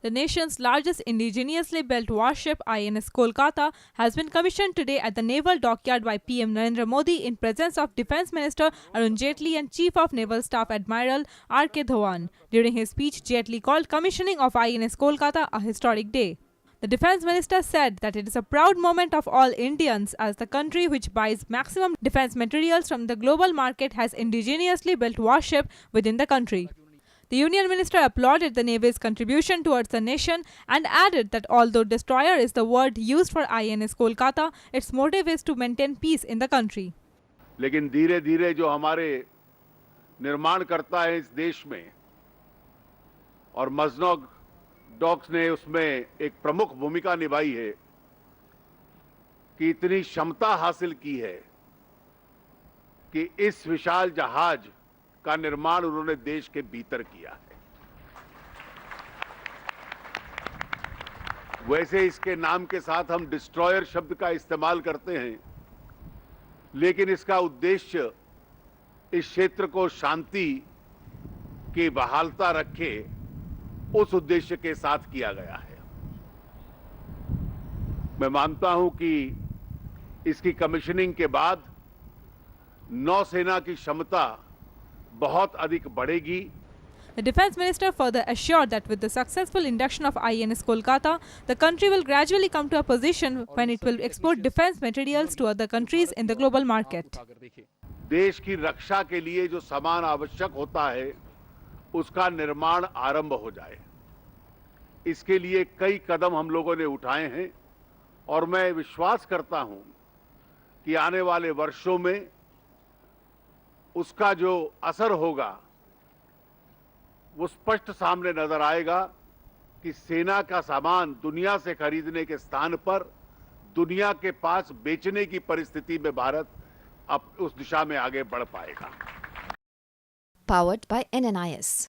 The nation's largest indigenously built warship, INS Kolkata, has been commissioned today at the Naval Dockyard by PM Narendra Modi in presence of Defence Minister Arun Jaitley and Chief of Naval Staff Admiral R.K. Dhawan. During his speech, Jaitley called commissioning of INS Kolkata a historic day. The Defence Minister said that it is a proud moment of all Indians as the country which buys maximum defence materials from the global market has indigenously built warship within the country. The Union Minister applauded the Navy's contribution towards the nation and added that although destroyer is the word used for INS Kolkata, its motive is to maintain peace in the country. लेकिन धीरे धीरे जो हमारे निर्माणकर्ता है इस देश में और मजनोग डॉक्स ने उसमें एक प्रमुख भूमिका निभाई है कि इतनी क्षमता हासिल की है कि इस विशाल जहाज का निर्माण उन्होंने देश के भीतर किया है। वैसे इसके नाम के साथ हम डिस्ट्रॉयर शब्द का इस्तेमाल करते हैं, लेकिन इसका उद्देश्य इस क्षेत्र को शांति की बहालता रखे उस उद्देश्य के साथ किया गया है। मैं मानता हूं कि इसकी कमीशनिंग के बाद नौसेना की क्षमता बहुत अधिक बढ़ेगी। The Defence Minister further assured that with the successful induction of INS Kolkata, the country will gradually come to a position when it will export defence materials to other countries in the global market. देश की रक्षा के लिए जो सामान आवश्यक होता है उसका निर्माण आरंभ हो जाए, इसके लिए कई कदम हम लोगों ने उठाए हैं और मैं विश्वास करता हूं कि आने वाले वर्षों में उसका जो असर होगा वो स्पष्ट सामने नजर आएगा कि सेना का सामान दुनिया से खरीदने के स्थान पर दुनिया के पास बेचने की परिस्थिति में भारत अब उस दिशा में आगे बढ़ पाएगा। Powered by NNIS.